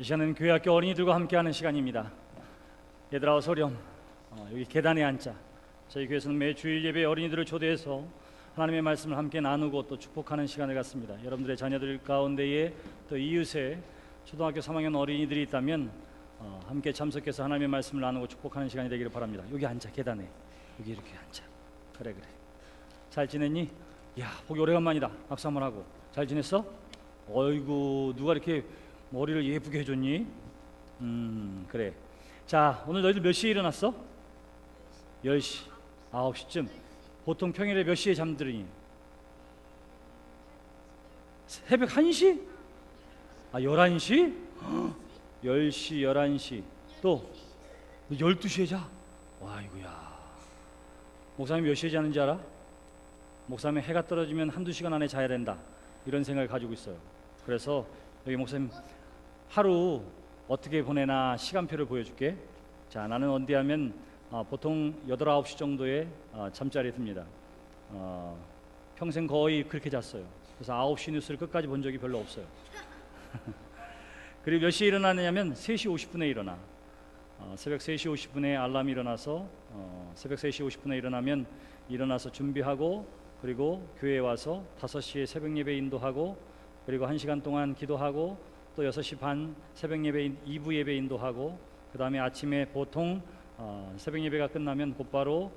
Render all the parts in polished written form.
이 시간은 교회학교 어린이들과 함께하는 시간입니다. 얘들아 어서 오렴. 여기 계단에 앉자. 저희 교회에서는 매 주일 예배 어린이들을 초대해서 하나님의 말씀을 함께 나누고 또 축복하는 시간을 갖습니다. 여러분들의 자녀들 가운데에 또 이웃에 초등학교 3학년 어린이들이 있다면 함께 참석해서 하나님의 말씀을 나누고 축복하는 시간이 되기를 바랍니다. 여기 앉아. 계단에 여기 이렇게 앉아. 그래 잘 지냈니? 야 보기 오래간만이다. 박수 한번 하고. 잘 지냈어? 어이구 누가 이렇게 머리를 예쁘게 해줬니? 그래. 자 오늘 너희들 몇 시에 일어났어? 10시 9시쯤. 보통 평일에 몇 시에 잠들으니? 새벽 1시? 11시? 10시 11시 또 12시에 자? 와 이거야. 목사님 몇 시에 자는지 알아? 목사님 해가 떨어지면 한두 시간 안에 자야 된다 이런 생각을 가지고 있어요. 그래서 여기 목사님 하루 어떻게 보내나 시간표를 보여줄게. 자 나는 언제 하면 보통 8, 9시 정도에 잠자리에 듭니다. 평생 거의 그렇게 잤어요. 그래서 9시 뉴스를 끝까지 본 적이 별로 없어요. 그리고 몇 시에 일어나느냐면 3시 50분에 일어나. 새벽 3시 50분에 알람이 일어나서 새벽 3시 50분에 일어나면 일어나서 준비하고 그리고 교회에 와서 5시에 새벽 예배 인도하고 그리고 1시간 동안 기도하고 또 6시 반 새벽 예배 2부 예배 인도하고 그 다음에 아침에 보통 새벽 예배가 끝나면 곧바로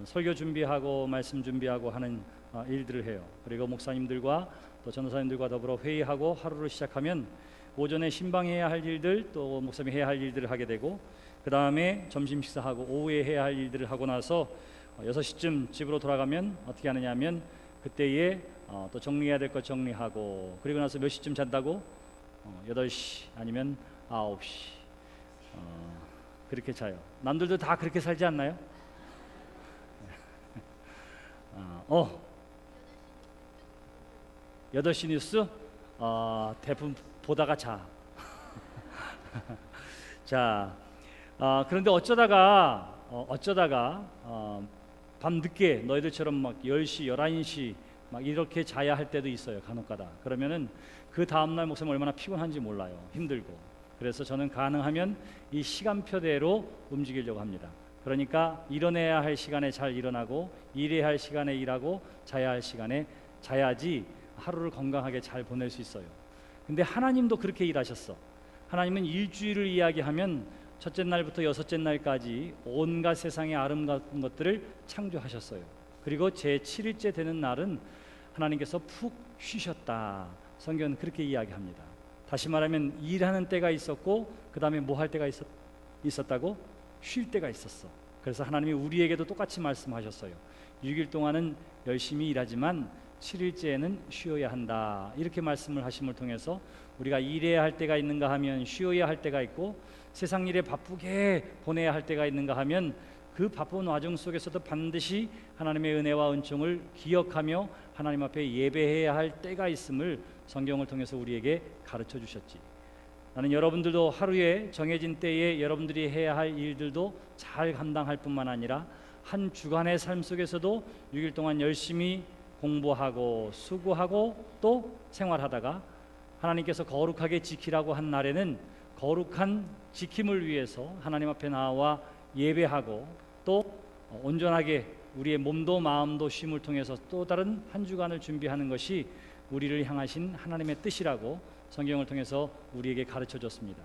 설교 준비하고 말씀 준비하고 하는 일들을 해요. 그리고 목사님들과 또 전도사님들과 더불어 회의하고 하루를 시작하면 오전에 신방해야 할 일들 또 목사님이 해야 할 일들을 하게 되고 그 다음에 점심 식사하고 오후에 해야 할 일들을 하고 나서 6시쯤 집으로 돌아가면 어떻게 하느냐 하면 그때에 또 정리해야 될 것 정리하고 그리고 나서 몇 시쯤 잔다고? 8시 아니면 9시 그렇게 자요. 남들도 다 그렇게 살지 않나요? 8시 뉴스? 대부분 보다가 자. 자, 그런데 어쩌다가 밤 늦게 너희들처럼 막 10시, 11시 막 이렇게 자야 할 때도 있어요. 간혹가다. 그러면은 그 다음날 목사님 얼마나 피곤한지 몰라요. 힘들고. 그래서 저는 가능하면 이 시간표대로 움직이려고 합니다. 그러니까 일어나야 할 시간에 잘 일어나고 일해야 할 시간에 일하고 자야 할 시간에 자야지 하루를 건강하게 잘 보낼 수 있어요. 근데 하나님도 그렇게 일하셨어. 하나님은 일주일을 이야기하면 첫째 날부터 여섯째 날까지 온갖 세상의 아름다운 것들을 창조하셨어요. 그리고 제7일째 되는 날은 하나님께서 푹 쉬셨다. 성경은 그렇게 이야기합니다. 다시 말하면 일하는 때가 있었고 그 다음에 뭐 할 때가 있었다고? 쉴 때가 있었어. 그래서 하나님이 우리에게도 똑같이 말씀하셨어요. 6일 동안은 열심히 일하지만 7일째에는 쉬어야 한다. 이렇게 말씀을 하심을 통해서 우리가 일해야 할 때가 있는가 하면 쉬어야 할 때가 있고 세상 일에 바쁘게 보내야 할 때가 있는가 하면 그 바쁜 와중 속에서도 반드시 하나님의 은혜와 은총을 기억하며 하나님 앞에 예배해야 할 때가 있음을 성경을 통해서 우리에게 가르쳐 주셨지. 나는 여러분들도 하루에 정해진 때에 여러분들이 해야 할 일들도 잘 감당할 뿐만 아니라 한 주간의 삶 속에서도 6일 동안 열심히 공부하고 수고하고 또 생활하다가 하나님께서 거룩하게 지키라고 한 날에는 거룩한 지킴을 위해서 하나님 앞에 나와 예배하고 또 온전하게 우리의 몸도 마음도 쉼을 통해서 또 다른 한 주간을 준비하는 것이 우리를 향하신 하나님의 뜻이라고 성경을 통해서 우리에게 가르쳐 줬습니다.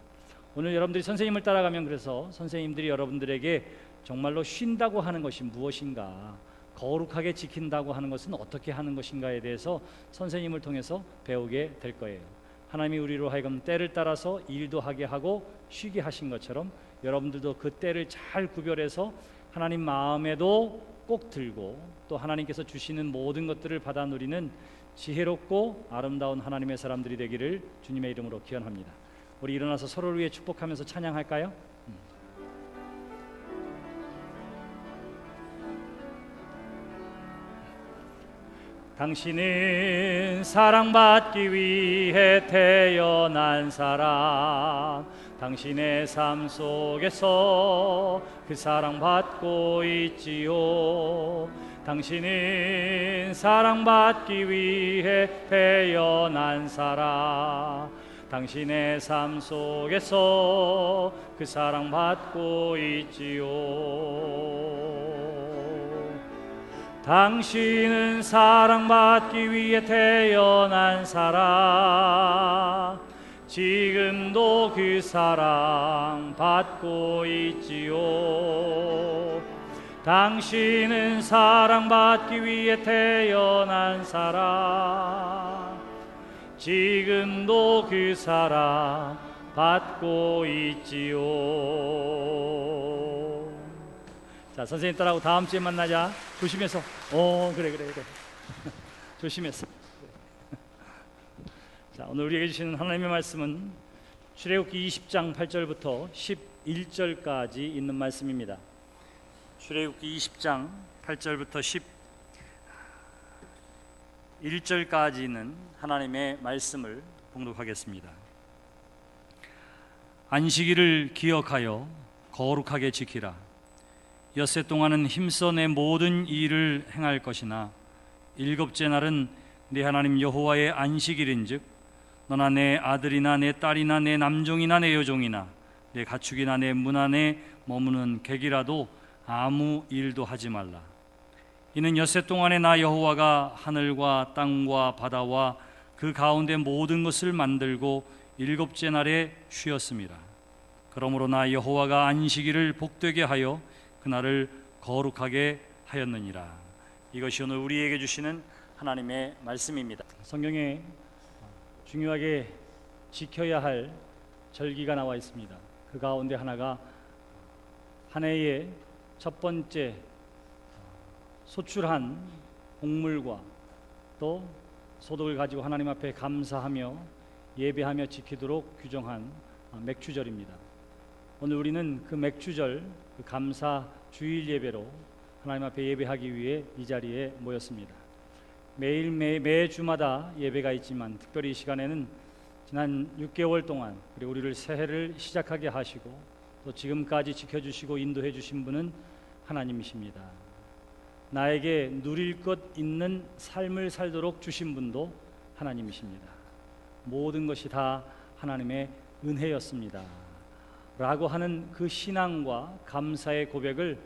오늘 여러분들이 선생님을 따라가면 그래서 선생님들이 여러분들에게 정말로 쉰다고 하는 것이 무엇인가, 거룩하게 지킨다고 하는 것은 어떻게 하는 것인가에 대해서 선생님을 통해서 배우게 될 거예요. 하나님이 우리로 하여금 때를 따라서 일도 하게 하고 쉬게 하신 것처럼 여러분들도 그 때를 잘 구별해서 하나님 마음에도 꼭 들고 또 하나님께서 주시는 모든 것들을 받아 누리는 지혜롭고 아름다운 하나님의 사람들이 되기를 주님의 이름으로 기원합니다. 우리 일어나서 서로를 위해 축복하면서 찬양할까요? 당신은 사랑받기 위해 태어난 사람, 당신의 삶 속에서 그 사랑받고 있지요. 당신은 사랑받기 위해 태어난 사람, 당신의 삶 속에서 그 사랑 받고 있지요. 당신은 사랑받기 위해 태어난 사람, 지금도 그 사랑 받고 있지요. 당신은 사랑받기 위해 태어난 사람, 지금도 그 사랑 받고 있지요. 자, 선생님 따라하고 다음 주에 만나자. 조심해서. 그래. 조심해서. 자, 오늘 우리에게 주시는 하나님의 말씀은 출애굽기 20장 8절부터 11절까지 있는 말씀입니다. 출애굽기 20장 8절부터 11절까지 있는 하나님의 말씀을 봉독하겠습니다. 안식일을 기억하여 거룩하게 지키라. 엿새 동안은 힘써 내 모든 일을 행할 것이나 일곱째 날은 네 하나님 여호와의 안식일인즉 너나 내 아들이나 내 딸이나 내 남종이나 내 여종이나 내 가축이나 내 문 안에 머무는 객이라도 아무 일도 하지 말라. 이는 엿새 동안에 나 여호와가 하늘과 땅과 바다와 그 가운데 모든 것을 만들고 일곱째 날에 쉬었음이라. 그러므로 나 여호와가 안식일을 복되게 하여 그날을 거룩하게 하였느니라. 이것이 오늘 우리에게 주시는 하나님의 말씀입니다. 성경에 중요하게 지켜야 할 절기가 나와 있습니다. 그 가운데 하나가 한 해의 첫 번째 소출한 곡물과 또 소득을 가지고 하나님 앞에 감사하며 예배하며 지키도록 규정한 맥주절입니다. 오늘 우리는 그 맥주절, 그 감사 주일 예배로 하나님 앞에 예배하기 위해 이 자리에 모였습니다. 매 주마다 예배가 있지만 특별히 이 시간에는 지난 6개월 동안 그리고 우리를 새해를 시작하게 하시고 또 지금까지 지켜주시고 인도해 주신 분은 하나님이십니다. 나에게 누릴 것 있는 삶을 살도록 주신 분도 하나님이십니다. 모든 것이 다 하나님의 은혜였습니다 라고 하는 그 신앙과 감사의 고백을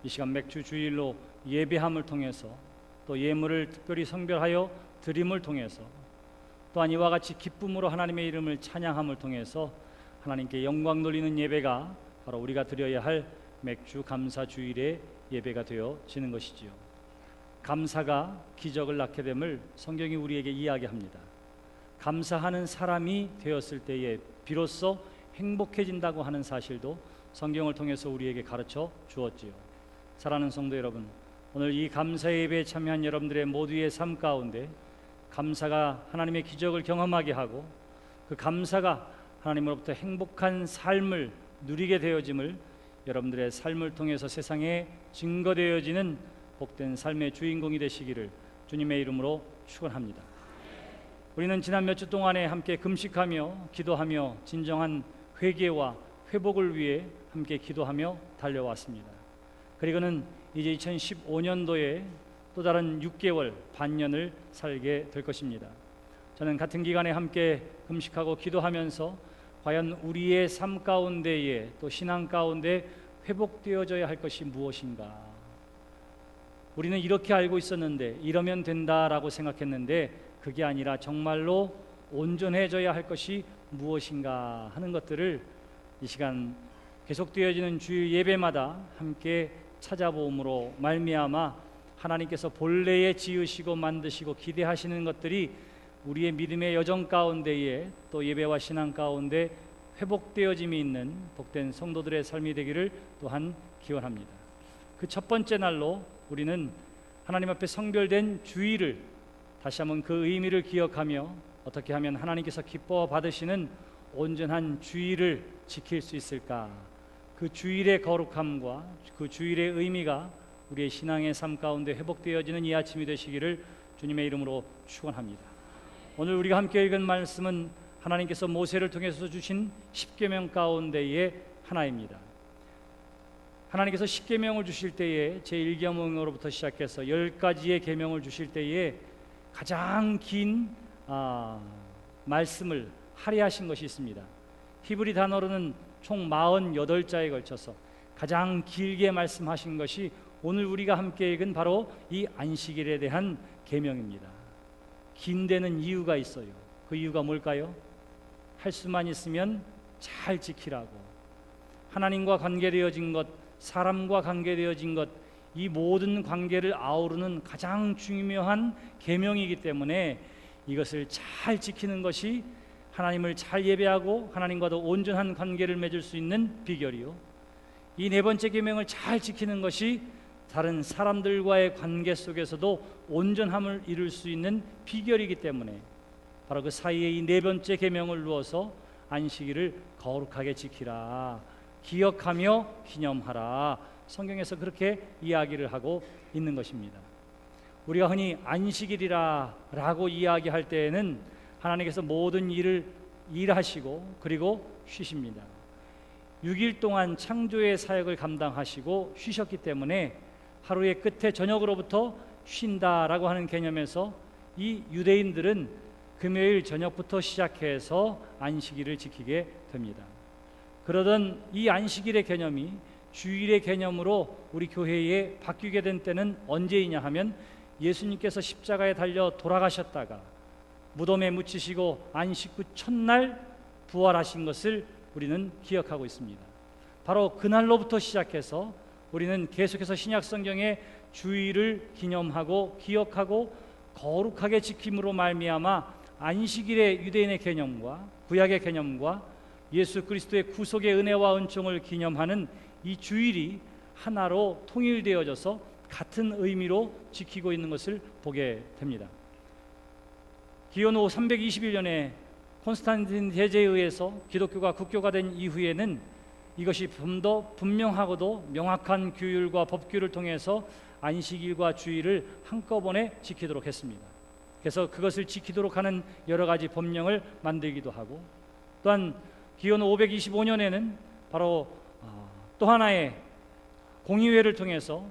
이 시간 맥주 주일로 예배함을 통해서 또 예물을 특별히 성별하여 드림을 통해서 또한 이와 같이 기쁨으로 하나님의 이름을 찬양함을 통해서 하나님께 영광 돌리는 예배가 바로 우리가 드려야 할 맥주 감사 주일의 예배가 되어지는 것이지요. 감사가 기적을 낳게 됨을 성경이 우리에게 이야기합니다. 감사하는 사람이 되었을 때에 비로소 행복해진다고 하는 사실도 성경을 통해서 우리에게 가르쳐 주었지요. 사랑하는 성도 여러분, 오늘 이 감사 예배에 참여한 여러분들의 모두의 삶 가운데 감사가 하나님의 기적을 경험하게 하고 그 감사가 하나님으로부터 행복한 삶을 누리게 되어짐을 여러분들의 삶을 통해서 세상에 증거되어지는 복된 삶의 주인공이 되시기를 주님의 이름으로 축원합니다. 우리는 지난 몇 주 동안에 함께 금식하며 기도하며 진정한 회개와 회복을 위해 함께 기도하며 달려왔습니다. 그리고는 이제 2015년도에 또 다른 6개월 반년을 살게 될 것입니다. 저는 같은 기간에 함께 금식하고 기도하면서 과연 우리의 삶 가운데에 또 신앙 가운데 회복되어져야 할 것이 무엇인가? 우리는 이렇게 알고 있었는데 이러면 된다라고 생각했는데 그게 아니라 정말로 온전해져야 할 것이 무엇인가 하는 것들을 이 시간 계속되어지는 주일 예배마다 함께 찾아보므로 말미암아 하나님께서 본래에 지으시고 만드시고 기대하시는 것들이 우리의 믿음의 여정 가운데에 또 예배와 신앙 가운데 회복되어짐이 있는 복된 성도들의 삶이 되기를 또한 기원합니다. 그 첫 번째 날로 우리는 하나님 앞에 성별된 주일을 다시 한번 그 의미를 기억하며 어떻게 하면 하나님께서 기뻐 받으시는 온전한 주일을 지킬 수 있을까? 그 주일의 거룩함과 그 주일의 의미가 우리의 신앙의 삶 가운데 회복되어지는 이 아침이 되시기를 주님의 이름으로 축원합니다. 오늘 우리가 함께 읽은 말씀은 하나님께서 모세를 통해서 주신 십계명 가운데의 하나입니다. 하나님께서 십계명을 주실 때에 제1계명으로부터 시작해서 10가지의 계명을 주실 때에 가장 긴 말씀을 할애하신 것이 있습니다. 히브리 단어로는 총 48자에 걸쳐서 가장 길게 말씀하신 것이 오늘 우리가 함께 읽은 바로 이 안식일에 대한 계명입니다. 긴 데는 이유가 있어요. 그 이유가 뭘까요? 할 수만 있으면 잘 지키라고. 하나님과 관계되어진 것, 사람과 관계되어진 것, 이 모든 관계를 아우르는 가장 중요한 계명이기 때문에 이것을 잘 지키는 것이 하나님을 잘 예배하고 하나님과도 온전한 관계를 맺을 수 있는 비결이요, 이 네 번째 계명을 잘 지키는 것이 다른 사람들과의 관계 속에서도 온전함을 이룰 수 있는 비결이기 때문에 바로 그 사이에 이 네 번째 계명을 두어서 안식일을 거룩하게 지키라, 기억하며 기념하라, 성경에서 그렇게 이야기를 하고 있는 것입니다. 우리가 흔히 안식일이라고 이야기할 때에는 하나님께서 모든 일을 일하시고 그리고 쉬십니다. 6일 동안 창조의 사역을 감당하시고 쉬셨기 때문에 하루의 끝에 저녁으로부터 쉰다라고 하는 개념에서 이 유대인들은 금요일 저녁부터 시작해서 안식일을 지키게 됩니다. 그러던 이 안식일의 개념이 주일의 개념으로 우리 교회에 바뀌게 된 때는 언제이냐 하면 예수님께서 십자가에 달려 돌아가셨다가 무덤에 묻히시고 안식 후 첫날 부활하신 것을 우리는 기억하고 있습니다. 바로 그날로부터 시작해서 우리는 계속해서 신약 성경의 주일을 기념하고 기억하고 거룩하게 지킴으로 말미암아 안식일의 유대인의 개념과 구약의 개념과 예수 그리스도의 구속의 은혜와 은총을 기념하는 이 주일이 하나로 통일되어져서 같은 의미로 지키고 있는 것을 보게 됩니다. 기원 후 321년에 콘스탄틴 대제에 의해서 기독교가 국교가 된 이후에는 이것이 좀 더 분명하고도 명확한 규율과 법규를 통해서 안식일과 주일을 한꺼번에 지키도록 했습니다. 그래서 그것을 지키도록 하는 여러 가지 법령을 만들기도 하고, 또한 기원 525년에는 바로 또 하나의 공의회를 통해서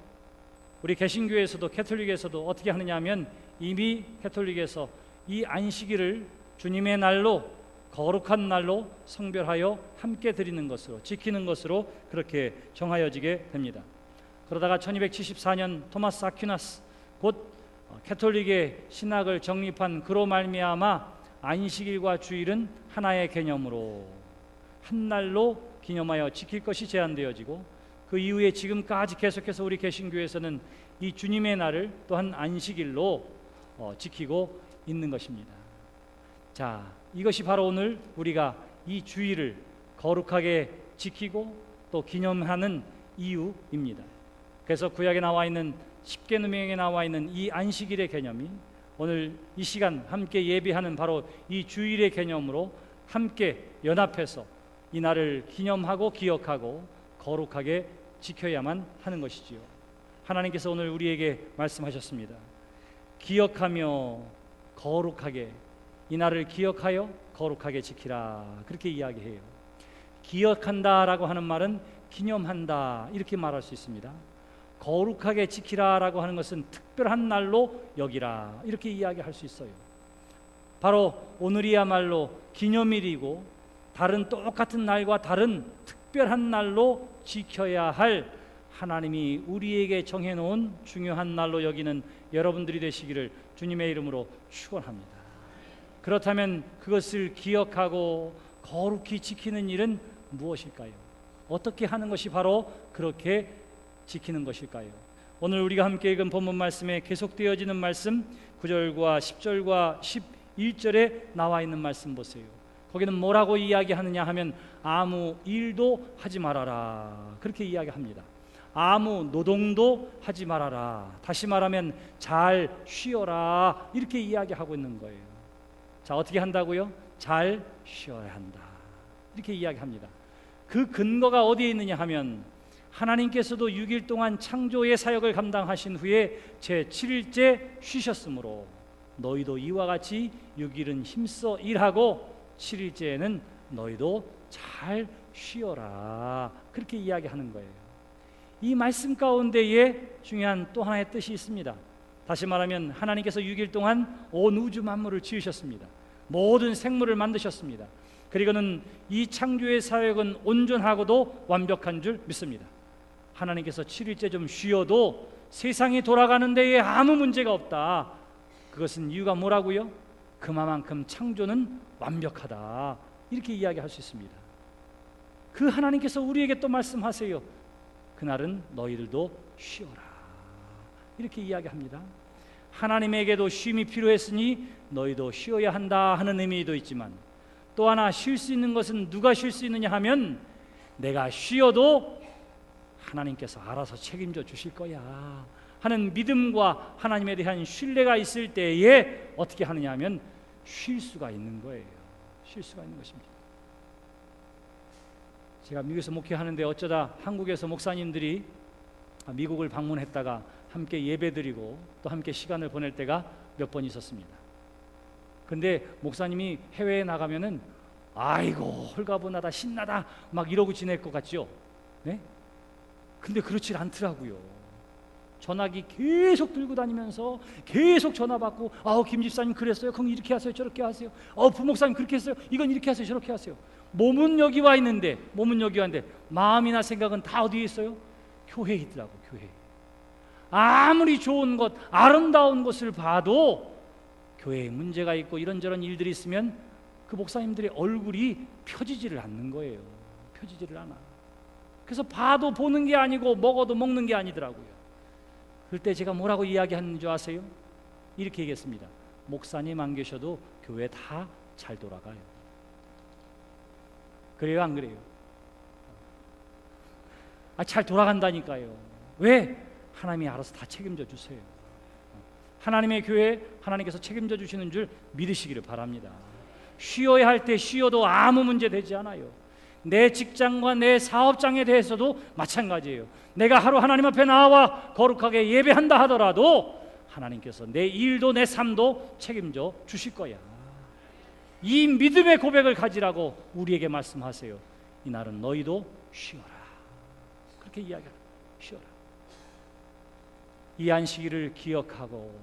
우리 개신교에서도 캐톨릭에서도 어떻게 하느냐 하면 이미 캐톨릭에서 이 안식일을 주님의 날로 거룩한 날로 성별하여 함께 드리는 것으로 지키는 것으로 그렇게 정하여지게 됩니다. 그러다가 1274년 토마스 아퀴나스 곧 캐톨릭의 신학을 정립한 그로 말미암아 안식일과 주일은 하나의 개념으로 한 날로 기념하여 지킬 것이 제한되어지고, 그 이후에 지금까지 계속해서 우리 개신교에서는 이 주님의 날을 또한 안식일로 지키고 있는 것입니다. 자, 이것이 바로 오늘 우리가 이 주일을 거룩하게 지키고 또 기념하는 이유입니다. 그래서 구약에 나와 있는 십계명에 나와 있는 이 안식일의 개념이 오늘 이 시간 함께 예배하는 바로 이 주일의 개념으로 함께 연합해서 이 날을 기념하고 기억하고 거룩하게 지켜야만 하는 것이지요. 하나님께서 오늘 우리에게 말씀하셨습니다. 기억하며 거룩하게, 이 날을 기억하여 거룩하게 지키라, 그렇게 이야기해요. 기억한다라고 하는 말은 기념한다 이렇게 말할 수 있습니다. 거룩하게 지키라라고 하는 것은 특별한 날로 여기라 이렇게 이야기할 수 있어요. 바로 오늘이야말로 기념일이고 다른 똑같은 날과 다른 특별한 날로 지켜야 할 하나님이 우리에게 정해놓은 중요한 날로 여기는 여러분들이 되시기를 주님의 이름으로 축원합니다. 그렇다면 그것을 기억하고 거룩히 지키는 일은 무엇일까요? 어떻게 하는 것이 바로 그렇게 지키는 것일까요? 오늘 우리가 함께 읽은 본문 말씀에 계속되어지는 말씀 9절과 10절과 11절에 나와 있는 말씀 보세요. 거기는 뭐라고 이야기하느냐 하면 아무 일도 하지 말아라 그렇게 이야기합니다. 아무 노동도 하지 말아라, 다시 말하면 잘 쉬어라 이렇게 이야기하고 있는 거예요. 자, 어떻게 한다고요? 잘 쉬어야 한다 이렇게 이야기합니다. 그 근거가 어디에 있느냐 하면 하나님께서도 6일 동안 창조의 사역을 감당하신 후에 제7일째 쉬셨으므로 너희도 이와 같이 6일은 힘써 일하고 7일째에는 너희도 잘 쉬어라 그렇게 이야기하는 거예요. 이 말씀 가운데에 중요한 또 하나의 뜻이 있습니다. 다시 말하면 하나님께서 6일 동안 온 우주 만물을 지으셨습니다. 모든 생물을 만드셨습니다. 그리고는 이 창조의 사역은 온전하고도 완벽한 줄 믿습니다. 하나님께서 7일째 좀 쉬어도 세상이 돌아가는 데에 아무 문제가 없다. 그것은 이유가 뭐라고요? 그만큼 창조는 완벽하다. 이렇게 이야기할 수 있습니다. 그 하나님께서 우리에게 또 말씀하세요. 그날은 너희들도 쉬어라. 이렇게 이야기합니다. 하나님에게도 쉼이 필요했으니 너희도 쉬어야 한다 하는 의미도 있지만, 또 하나 쉴 수 있는 것은 누가 쉴 수 있느냐 하면 내가 쉬어도 하나님께서 알아서 책임져 주실 거야 하는 믿음과 하나님에 대한 신뢰가 있을 때에 어떻게 하느냐 하면 쉴 수가 있는 거예요. 쉴 수가 있는 것입니다. 제가 미국에서 목회하는데 어쩌다 한국에서 목사님들이 미국을 방문했다가 함께 예배드리고 또 함께 시간을 보낼 때가 몇 번 있었습니다. 근데 목사님이 해외에 나가면은 아이고 홀가분하다 신나다 막 이러고 지낼 것 같죠? 네? 근데 그렇지 않더라고요. 전화기 계속 들고 다니면서 계속 전화 받고, 김 집사님 그랬어요, 그럼 이렇게 하세요, 저렇게 하세요, 부목사님 그렇게 했어요, 이건 이렇게 하세요, 저렇게 하세요. 몸은 여기 와 있는데 마음이나 생각은 다 어디에 있어요? 교회에 있더라고. 교회. 아무리 좋은 것, 아름다운 것을 봐도 교회에 문제가 있고 이런저런 일들이 있으면 그 목사님들의 얼굴이 펴지지를 않는 거예요. 펴지지를 않아. 그래서 봐도 보는 게 아니고 먹어도 먹는 게 아니더라고요. 그때 제가 뭐라고 이야기하는 줄 아세요? 이렇게 얘기했습니다. 목사님 안 계셔도 교회 다 잘 돌아가요. 그래요, 안 그래요? 잘 돌아간다니까요. 왜? 하나님이 알아서 다 책임져 주세요. 하나님의 교회 하나님께서 책임져 주시는 줄 믿으시기를 바랍니다. 쉬어야 할 때 쉬어도 아무 문제 되지 않아요. 내 직장과 내 사업장에 대해서도 마찬가지예요. 내가 하루 하나님 앞에 나와 거룩하게 예배한다 하더라도 하나님께서 내 일도 내 삶도 책임져 주실 거야. 이 믿음의 고백을 가지라고 우리에게 말씀하세요. 이날은 너희도 쉬어라. 그렇게 이야기합니다. 쉬어라. 이 안식일을 기억하고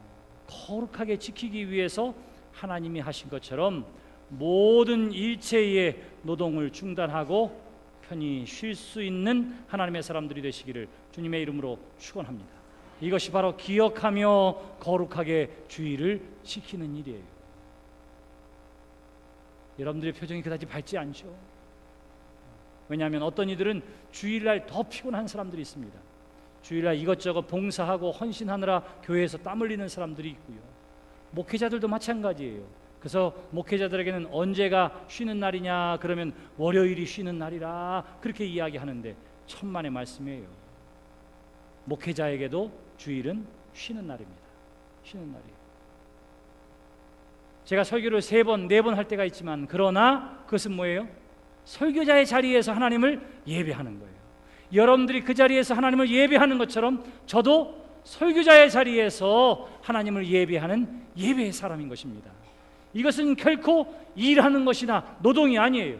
거룩하게 지키기 위해서 하나님이 하신 것처럼 모든 일체의 노동을 중단하고 편히 쉴 수 있는 하나님의 사람들이 되시기를 주님의 이름으로 축원합니다. 이것이 바로 기억하며 거룩하게 주일을 지키는 일이에요. 여러분들의 표정이 그다지 밝지 않죠? 왜냐하면 어떤 이들은 주일날 더 피곤한 사람들이 있습니다. 주일날 이것저것 봉사하고 헌신하느라 교회에서 땀 흘리는 사람들이 있고요. 목회자들도 마찬가지예요. 그래서 목회자들에게는 언제가 쉬는 날이냐 그러면 월요일이 쉬는 날이라 그렇게 이야기하는데 천만의 말씀이에요. 목회자에게도 주일은 쉬는 날입니다. 쉬는 날이에요. 제가 설교를 3번, 4번 할 때가 있지만 그러나 그것은 뭐예요? 설교자의 자리에서 하나님을 예배하는 거예요. 여러분들이 그 자리에서 하나님을 예배하는 것처럼 저도 설교자의 자리에서 하나님을 예배하는 예배의 사람인 것입니다. 이것은 결코 일하는 것이나 노동이 아니에요.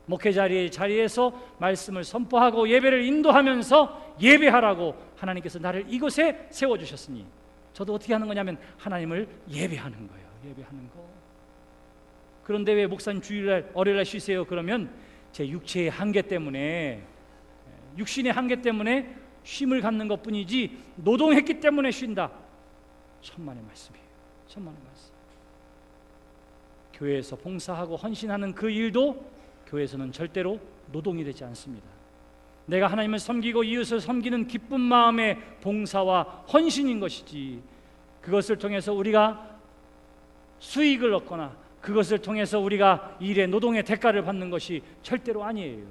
목회자의 자리에서 말씀을 선포하고 예배를 인도하면서 예배하라고 하나님께서 나를 이곳에 세워주셨으니 저도 어떻게 하는 거냐면 하나님을 예배하는 거예요. 예배하는 거. 그런데 왜 목사님 주일날 월요일날 쉬세요? 그러면 제 육체의 한계 때문에, 육신의 한계 때문에 쉼을 갖는 것뿐이지 노동했기 때문에 쉰다. 천만의 말씀이에요. 천만의 말씀. 교회에서 봉사하고 헌신하는 그 일도 교회에서는 절대로 노동이 되지 않습니다. 내가 하나님을 섬기고 이웃을 섬기는 기쁜 마음의 봉사와 헌신인 것이지, 그것을 통해서 우리가 수익을 얻거나 그것을 통해서 우리가 일의 노동의 대가를 받는 것이 절대로 아니에요.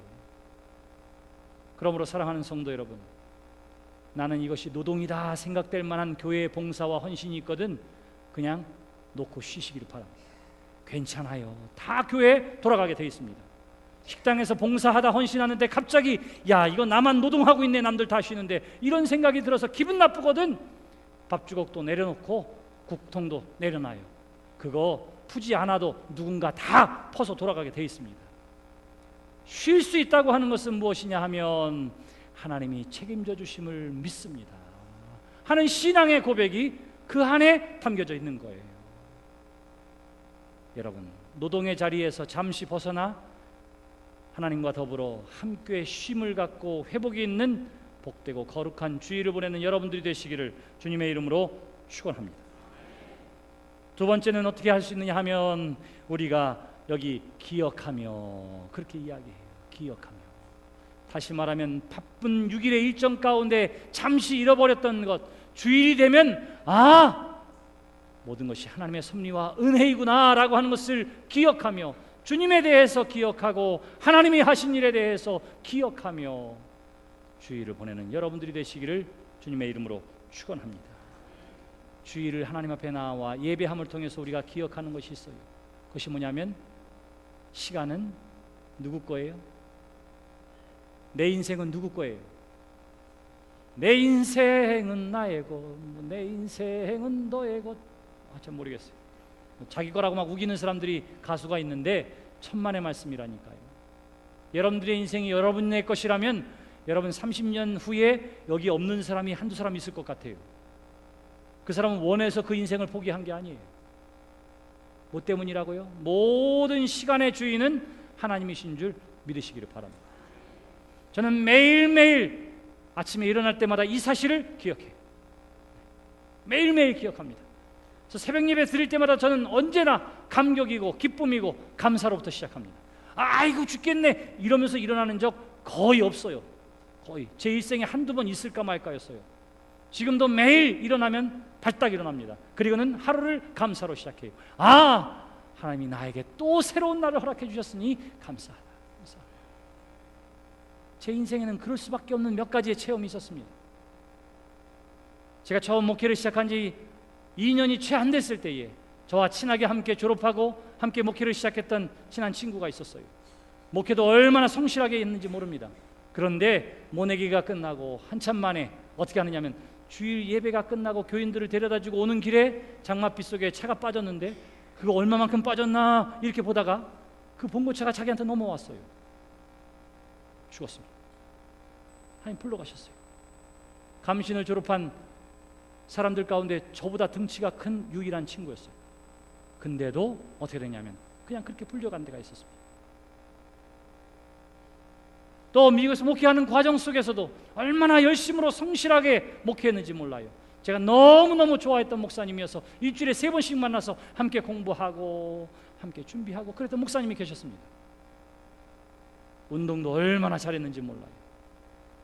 그러므로 사랑하는 성도 여러분, 나는 이것이 노동이다 생각될 만한 교회의 봉사와 헌신이 있거든 그냥 놓고 쉬시기를 바랍니다. 괜찮아요. 다 교회에 돌아가게 되어 있습니다. 식당에서 봉사하다 헌신하는데 갑자기 야 이거 나만 노동하고 있네, 남들 다 쉬는데, 이런 생각이 들어서 기분 나쁘거든 밥주걱도 내려놓고 국통도 내려놔요. 그거 푸지 않아도 누군가 다 퍼서 돌아가게 되어 있습니다. 쉴 수 있다고 하는 것은 무엇이냐 하면 하나님이 책임져 주심을 믿습니다 하는 신앙의 고백이 그 안에 담겨져 있는 거예요. 여러분, 노동의 자리에서 잠시 벗어나 하나님과 더불어 함께 쉼을 갖고 회복이 있는 복되고 거룩한 주일을 보내는 여러분들이 되시기를 주님의 이름으로 축원합니다. 두 번째는 어떻게 할 수 있느냐 하면 우리가 여기 기억하며, 그렇게 이야기해요. 기억하며. 다시 말하면 바쁜 6일의 일정 가운데 잠시 잃어버렸던 것, 주일이 되면 모든 것이 하나님의 섭리와 은혜이구나 라고 하는 것을 기억하며, 주님에 대해서 기억하고 하나님이 하신 일에 대해서 기억하며 주일을 보내는 여러분들이 되시기를 주님의 이름으로 축원합니다. 주일을 하나님 앞에 나와 예배함을 통해서 우리가 기억하는 것이 있어요. 그것이 뭐냐면, 시간은 누구 거예요? 내 인생은 누구 거예요? 내 인생은 나의고 내 인생은 너의고. 잘 모르겠어요. 자기 거라고 막 우기는 사람들이 가수가 있는데 천만의 말씀이라니까요. 여러분들의 인생이 여러분의 것이라면 여러분 30년 후에 여기 없는 사람이 한두 사람 있을 것 같아요. 그 사람은 원해서 그 인생을 포기한 게 아니에요. 뭐 때문이라고요? 모든 시간의 주인은 하나님이신 줄 믿으시기를 바랍니다. 저는 매일매일 아침에 일어날 때마다 이 사실을 기억해요. 매일매일 기억합니다. 그래서 새벽 예배 드릴 때마다 저는 언제나 감격이고 기쁨이고 감사로부터 시작합니다. 아이고 죽겠네 이러면서 일어나는 적 거의 없어요. 거의 제 일생에 한두 번 있을까 말까였어요. 지금도 매일 일어나면 발딱 일어납니다. 그리고는 하루를 감사로 시작해요. 하나님이 나에게 또 새로운 날을 허락해 주셨으니 감사하다. 감사하다. 제 인생에는 그럴 수밖에 없는 몇 가지의 체험이 있었습니다. 제가 처음 목회를 시작한 지 2년이 채 안 됐을 때에 저와 친하게 함께 졸업하고 함께 목회를 시작했던 친한 친구가 있었어요. 목회도 얼마나 성실하게 했는지 모릅니다. 그런데 모내기가 끝나고 한참 만에 어떻게 하느냐면, 주일 예배가 끝나고 교인들을 데려다주고 오는 길에 장맛비 속에 차가 빠졌는데 그거 얼마만큼 빠졌나 이렇게 보다가 그 봉고차가 자기한테 넘어왔어요. 죽었습니다. 하나님 불러가셨어요. 감신을 졸업한 사람들 가운데 저보다 등치가 큰 유일한 친구였어요. 근데도 어떻게 되냐면 그냥 그렇게 불려간 데가 있었습니다. 또 미국에서 목회하는 과정 속에서도 얼마나 열심으로 성실하게 목회했는지 몰라요. 제가 너무너무 좋아했던 목사님이어서 일주일에 3번씩 만나서 함께 공부하고 함께 준비하고 그랬던 목사님이 계셨습니다. 운동도 얼마나 잘했는지 몰라요.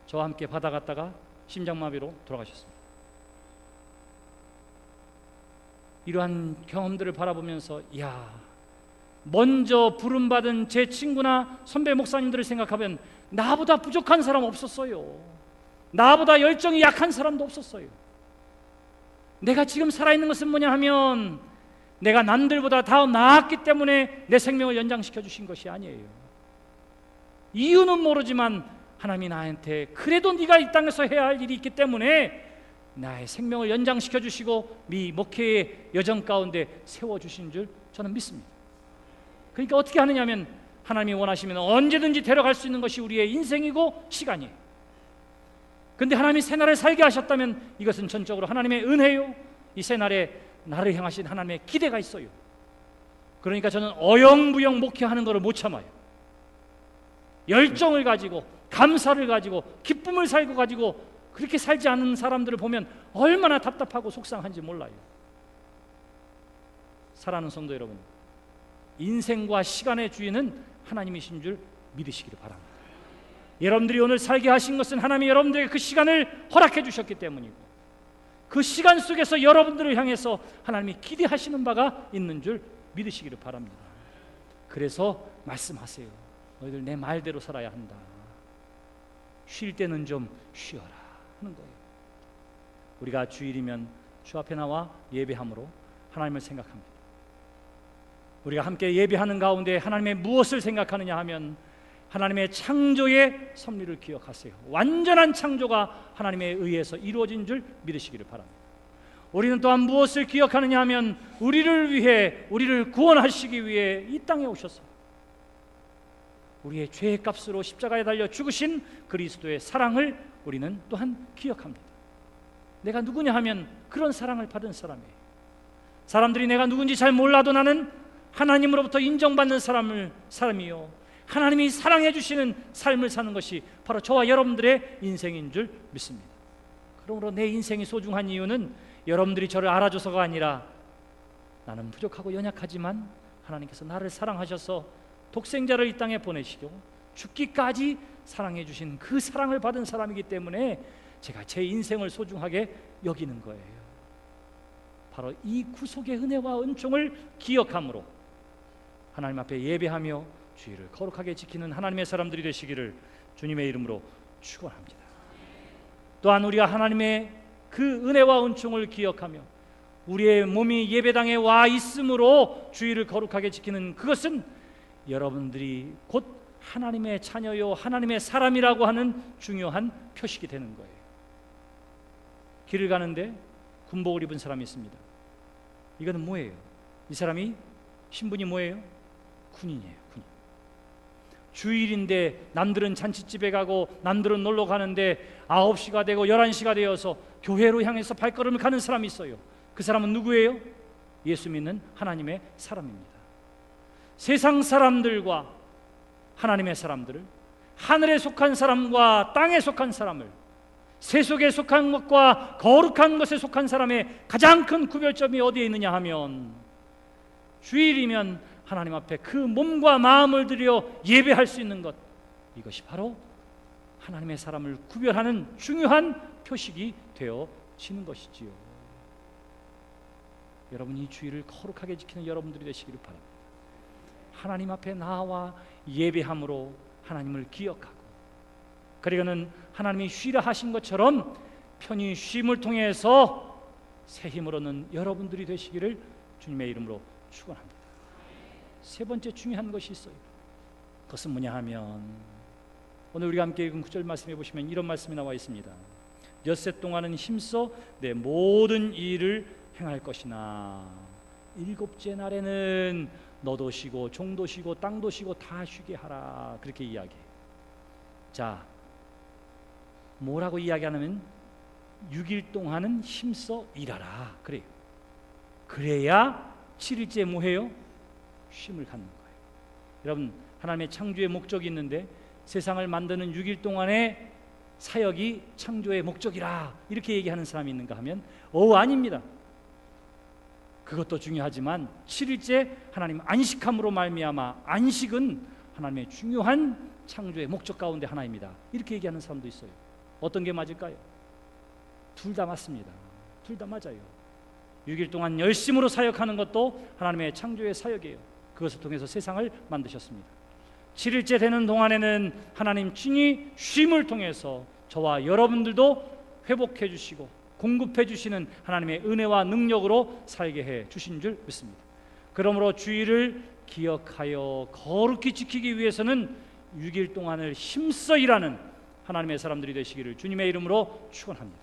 저와 함께 바다 갔다가 심장마비로 돌아가셨습니다. 이러한 경험들을 바라보면서 먼저 부름받은 제 친구나 선배 목사님들을 생각하면 나보다 부족한 사람 없었어요. 나보다 열정이 약한 사람도 없었어요. 내가 지금 살아있는 것은 뭐냐 하면 내가 남들보다 더 나았기 때문에 내 생명을 연장시켜 주신 것이 아니에요. 이유는 모르지만 하나님이 나한테 그래도 네가 이 땅에서 해야 할 일이 있기 때문에 나의 생명을 연장시켜 주시고 미 목회의 여정 가운데 세워주신 줄 저는 믿습니다. 그러니까 어떻게 하느냐면 하나님이 원하시면 언제든지 데려갈 수 있는 것이 우리의 인생이고 시간이에요. 근데 하나님이 새날을 살게 하셨다면 이것은 전적으로 하나님의 은혜요, 이 새날에 나를 향하신 하나님의 기대가 있어요. 그러니까 저는 어영부영 목회하는 것을 못 참아요. 열정을 가지고 감사를 가지고 기쁨을 살고 가지고 그렇게 살지 않는 사람들을 보면 얼마나 답답하고 속상한지 몰라요. 사랑하는 성도 여러분, 인생과 시간의 주인은 하나님이신 줄 믿으시기를 바랍니다. 여러분들이 오늘 살게 하신 것은 하나님이 여러분들에게 그 시간을 허락해 주셨기 때문이고 그 시간 속에서 여러분들을 향해서 하나님이 기대하시는 바가 있는 줄 믿으시기를 바랍니다. 그래서 말씀하세요. 너희들 내 말대로 살아야 한다. 쉴 때는 좀 쉬어라 하는 거예요. 우리가 주일이면 주 앞에 나와 예배함으로 하나님을 생각합니다. 우리가 함께 예배하는 가운데 하나님의 무엇을 생각하느냐 하면 하나님의 창조의 섭리를 기억하세요. 완전한 창조가 하나님에 의해서 이루어진 줄 믿으시기를 바랍니다. 우리는 또한 무엇을 기억하느냐 하면 우리를 위해, 우리를 구원하시기 위해 이 땅에 오셔서 우리의 죄의 값으로 십자가에 달려 죽으신 그리스도의 사랑을 우리는 또한 기억합니다. 내가 누구냐 하면 그런 사랑을 받은 사람이에요. 사람들이 내가 누군지 잘 몰라도 나는 하나님으로부터 인정받는 사람이요, 하나님이 사랑해 주시는 삶을 사는 것이 바로 저와 여러분들의 인생인 줄 믿습니다. 그러므로 내 인생이 소중한 이유는 여러분들이 저를 알아줘서가 아니라 나는 부족하고 연약하지만 하나님께서 나를 사랑하셔서 독생자를 이 땅에 보내시고 죽기까지 사랑해 주신 그 사랑을 받은 사람이기 때문에 제가 제 인생을 소중하게 여기는 거예요. 바로 이 구속의 은혜와 은총을 기억함으로 하나님 앞에 예배하며 주의를 거룩하게 지키는 하나님의 사람들이 되시기를 주님의 이름으로 축원합니다. 또한 우리가 하나님의 그 은혜와 은총을 기억하며 우리의 몸이 예배당에 와 있으므로 주의를 거룩하게 지키는 그것은 여러분들이 곧 하나님의 자녀요 하나님의 사람이라고 하는 중요한 표식이 되는 거예요. 길을 가는데 군복을 입은 사람이 있습니다. 이거는 뭐예요? 이 사람이 신분이 뭐예요? 군인이에요. 군인. 주일인데 남들은 잔치집에 가고 남들은 놀러 가는데 9시가 되고 11시가 되어서 교회로 향해서 발걸음을 가는 사람이 있어요. 그 사람은 누구예요? 예수 믿는 하나님의 사람입니다. 세상 사람들과 하나님의 사람들을, 하늘에 속한 사람과 땅에 속한 사람을, 세속에 속한 것과 거룩한 것에 속한 사람의 가장 큰 구별점이 어디에 있느냐 하면 주일이면 하나님 앞에 그 몸과 마음을 들여 예배할 수 있는 것, 이것이 바로 하나님의 사람을 구별하는 중요한 표식이 되어지는 것이지요. 여러분이 주일을 거룩하게 지키는 여러분들이 되시기를 바랍니다. 하나님 앞에 나와 예배함으로 하나님을 기억하고, 그리고는 하나님이 쉬라 하신 것처럼 편히 쉼을 통해서 새 힘을 얻는 여러분들이 되시기를 주님의 이름으로 축원합니다. 세 번째 중요한 것이 있어요. 그것은 뭐냐 하면 오늘 우리가 함께 읽은 9절 말씀해 보시면 이런 말씀이 나와 있습니다. 엿새 동안은 힘써 내 모든 일을 행할 것이나 일곱째 날에는 너도 쉬고 종도 쉬고 땅도 쉬고 다 쉬게 하라. 그렇게 이야기해요. 자, 뭐라고 이야기하냐면 6일 동안은 힘써 일하라 그래요. 그래야 7일째 뭐해요? 쉼을 갖는 거예요. 여러분, 하나님의 창조의 목적이 있는데 세상을 만드는 6일 동안의 사역이 창조의 목적이라 이렇게 얘기하는 사람이 있는가 하면 아닙니다. 그것도 중요하지만 7일째 하나님 안식함으로 말미암아 안식은 하나님의 중요한 창조의 목적 가운데 하나입니다. 이렇게 얘기하는 사람도 있어요. 어떤 게 맞을까요? 둘 다 맞습니다. 둘 다 맞아요. 6일 동안 열심으로 사역하는 것도 하나님의 창조의 사역이에요. 그것을 통해서 세상을 만드셨습니다. 7일째 되는 동안에는 하나님 친히 쉼을 통해서 저와 여러분들도 회복해 주시고 공급해 주시는 하나님의 은혜와 능력으로 살게 해 주신 줄 믿습니다. 그러므로 주일을 기억하여 거룩히 지키기 위해서는 6일 동안을 힘써 일하는 하나님의 사람들이 되시기를 주님의 이름으로 축원합니다.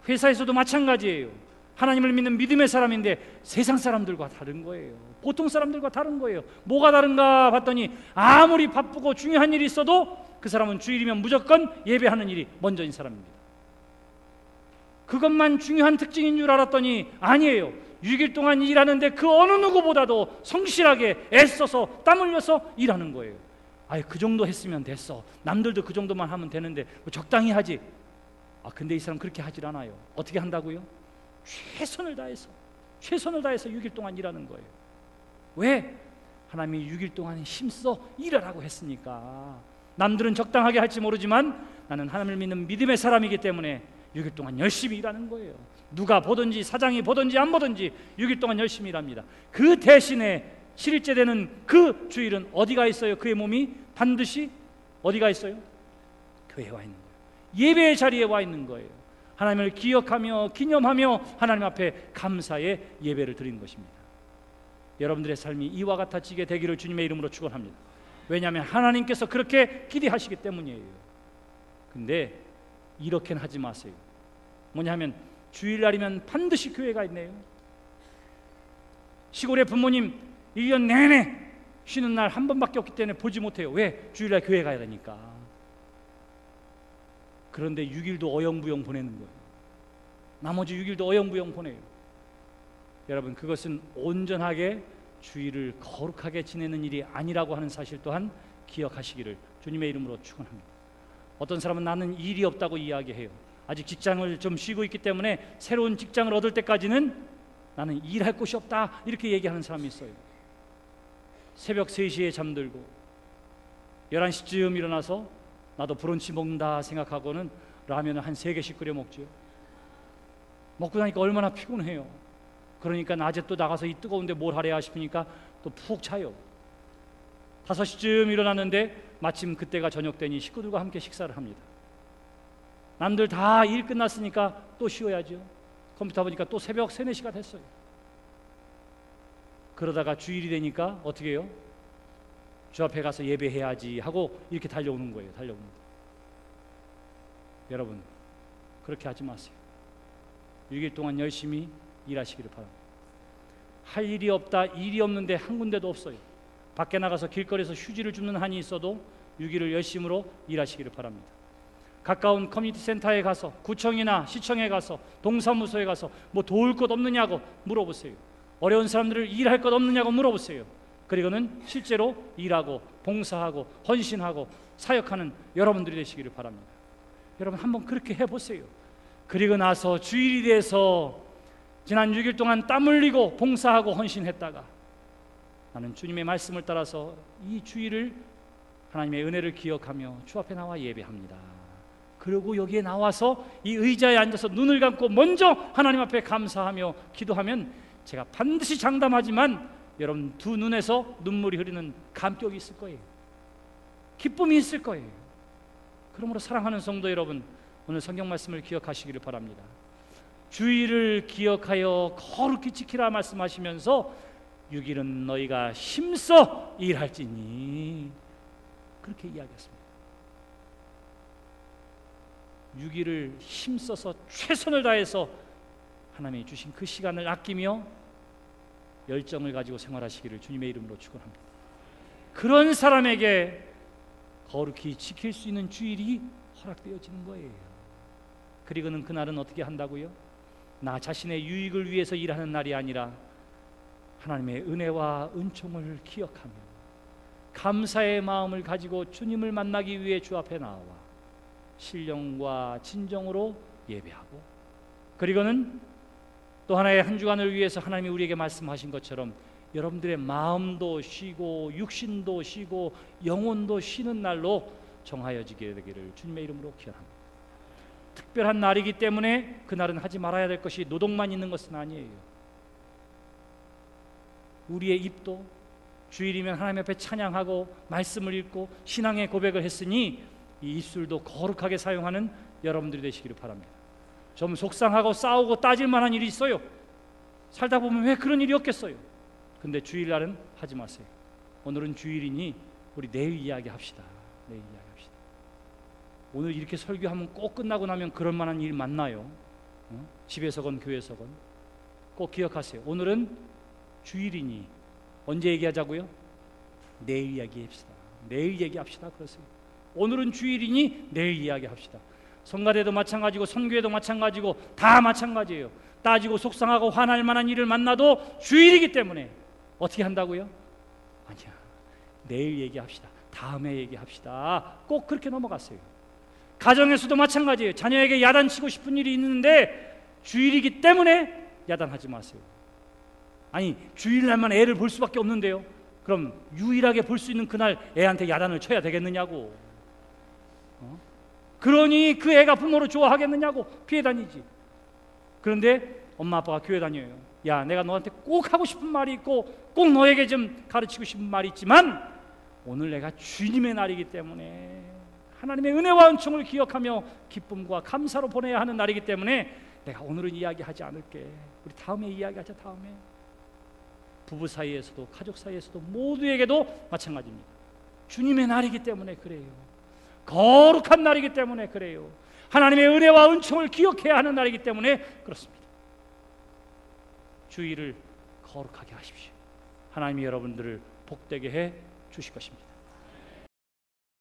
회사에서도 마찬가지예요. 하나님을 믿는 믿음의 사람인데 세상 사람들과 다른 거예요. 보통 사람들과 다른 거예요. 뭐가 다른가 봤더니 아무리 바쁘고 중요한 일이 있어도 그 사람은 주일이면 무조건 예배하는 일이 먼저인 사람입니다. 그것만 중요한 특징인 줄 알았더니 아니에요. 6일 동안 일하는데 그 어느 누구보다도 성실하게 애써서 땀 흘려서 일하는 거예요. 그 정도 했으면 됐어. 남들도 그 정도만 하면 되는데 적당히 하지. 근데 이 사람 그렇게 하질 않아요. 어떻게 한다고요? 최선을 다해서 6일 동안 일하는 거예요. 왜? 하나님이 6일 동안 힘써 일하라고 했으니까. 남들은 적당하게 할지 모르지만 나는 하나님을 믿는 믿음의 사람이기 때문에 6일 동안 열심히 일하는 거예요. 누가 보든지 사장이 보든지 안 보든지 6일 동안 열심히 일합니다. 그 대신에 7일째 되는 그 주일은 어디가 있어요? 그의 몸이 반드시 어디가 있어요? 교회에 와 있는 거예요. 예배의 자리에 와 있는 거예요. 하나님을 기억하며 기념하며 하나님 앞에 감사의 예배를 드리는 것입니다. 여러분들의 삶이 이와 같아지게 되기를 주님의 이름으로 축원합니다. 왜냐하면 하나님께서 그렇게 기대하시기 때문이에요. 근데 이렇게는 하지 마세요. 뭐냐면 주일날이면 반드시 교회가 있네요. 시골의 부모님 1년 내내 쉬는 날 한 번밖에 없기 때문에 보지 못해요. 왜? 주일날 교회 가야 되니까. 그런데 6일도 어영부영 보내는 거예요. 나머지 6일도 어영부영 보내요. 여러분, 그것은 온전하게 주일을 거룩하게 지내는 일이 아니라고 하는 사실 또한 기억하시기를 주님의 이름으로 축원합니다. 어떤 사람은 나는 일이 없다고 이야기해요. 아직 직장을 좀 쉬고 있기 때문에 새로운 직장을 얻을 때까지는 나는 일할 곳이 없다, 이렇게 얘기하는 사람이 있어요. 새벽 3시에 잠들고 11시쯤 일어나서 나도 브런치 먹는다 생각하고는 라면을 한 3개씩 끓여 먹죠. 먹고 나니까 얼마나 피곤해요. 그러니까 낮에 또 나가서 이 뜨거운데 뭘 하랴 싶으니까 또 푹 자요. 5시쯤 일어났는데 마침 그때가 저녁 때니 식구들과 함께 식사를 합니다. 남들 다 일 끝났으니까 또 쉬어야죠. 컴퓨터 보니까 또 새벽 3, 4시가 됐어요. 그러다가 주일이 되니까 어떻게 해요? 주 앞에 가서 예배해야지 하고 이렇게 달려오는 거예요. 달려오는 거. 여러분, 그렇게 하지 마세요. 6일 동안 열심히 일하시기를 바랍니다. 할 일이 없다, 일이 없는데 한 군데도 없어요. 밖에 나가서 길거리에서 휴지를 줍는 한이 있어도 6일을 열심으로 일하시기를 바랍니다. 가까운 커뮤니티 센터에 가서, 구청이나 시청에 가서, 동사무소에 가서 뭐 도울 것 없느냐고 물어보세요. 어려운 사람들을 일할 것 없느냐고 물어보세요. 그리고는 실제로 일하고 봉사하고 헌신하고 사역하는 여러분들이 되시기를 바랍니다. 여러분, 한번 그렇게 해보세요. 그리고 나서 주일이 돼서 지난 6일 동안 땀 흘리고 봉사하고 헌신했다가 나는 주님의 말씀을 따라서 이 주일을 하나님의 은혜를 기억하며 주 앞에 나와 예배합니다. 그리고 여기에 나와서 이 의자에 앉아서 눈을 감고 먼저 하나님 앞에 감사하며 기도하면 제가 반드시 장담하지만 여러분 두 눈에서 눈물이 흐르는 감격이 있을 거예요. 기쁨이 있을 거예요. 그러므로 사랑하는 성도 여러분, 오늘 성경 말씀을 기억하시기를 바랍니다. 주일을 기억하여 거룩히 지키라 말씀하시면서 6일은 너희가 힘써 일할지니 그렇게 이야기했습니다. 6일을 힘써서 최선을 다해서 하나님이 주신 그 시간을 아끼며 열정을 가지고 생활하시기를 주님의 이름으로 축원합니다. 그런 사람에게 거룩히 지킬 수 있는 주일이 허락되어지는 거예요. 그리고는 그날은 어떻게 한다고요? 나 자신의 유익을 위해서 일하는 날이 아니라 하나님의 은혜와 은총을 기억하며 감사의 마음을 가지고 주님을 만나기 위해 주 앞에 나와 신령과 진정으로 예배하고, 그리고는 또 하나의 한 주간을 위해서 하나님이 우리에게 말씀하신 것처럼 여러분들의 마음도 쉬고 육신도 쉬고 영혼도 쉬는 날로 정하여지게 되기를 주님의 이름으로 기원합니다. 특별한 날이기 때문에 그날은 하지 말아야 될 것이 노동만 있는 것은 아니에요. 우리의 입도 주일이면 하나님 앞에 찬양하고 말씀을 읽고 신앙의 고백을 했으니 이 입술도 거룩하게 사용하는 여러분들이 되시기를 바랍니다. 좀 속상하고 싸우고 따질 만한 일이 있어요. 살다 보면 왜 그런 일이 없겠어요? 근데 주일날은 하지 마세요. 오늘은 주일이니 우리 내일 이야기합시다. 내일 이야기합시다. 오늘 이렇게 설교하면 꼭 끝나고 나면 그럴 만한 일 만나요. 집에서건 교회에서건 꼭 기억하세요. 오늘은 주일이니 언제 얘기하자고요? 내일 이야기합시다. 내일 얘기합시다. 그러세요. 오늘은 주일이니 내일 이야기합시다. 성가대도 마찬가지고 선교회도 마찬가지고 다 마찬가지예요. 따지고 속상하고 화날 만한 일을 만나도 주일이기 때문에 어떻게 한다고요? 아니야, 내일 얘기합시다. 다음에 얘기합시다. 꼭 그렇게 넘어갔어요. 가정에서도 마찬가지예요. 자녀에게 야단치고 싶은 일이 있는데 주일이기 때문에 야단하지 마세요. 아니, 주일날만 애를 볼 수밖에 없는데요, 그럼 유일하게 볼 수 있는 그날 애한테 야단을 쳐야 되겠느냐고. 그러니 그 애가 부모를 좋아하겠느냐고 피해 다니지. 그런데 엄마 아빠가 교회 다녀요. 야, 내가 너한테 꼭 하고 싶은 말이 있고 꼭 너에게 좀 가르치고 싶은 말이 있지만 오늘 내가 주님의 날이기 때문에 하나님의 은혜와 은총을 기억하며 기쁨과 감사로 보내야 하는 날이기 때문에 내가 오늘은 이야기하지 않을게. 우리 다음에 이야기하자. 다음에. 부부 사이에서도 가족 사이에서도 모두에게도 마찬가지입니다. 주님의 날이기 때문에 그래요. 거룩한 날이기 때문에 그래요. 하나님의 은혜와 은총을 기억해야 하는 날이기 때문에 그렇습니다. 주일을 거룩하게 하십시오. 하나님이 여러분들을 복되게 해 주실 것입니다.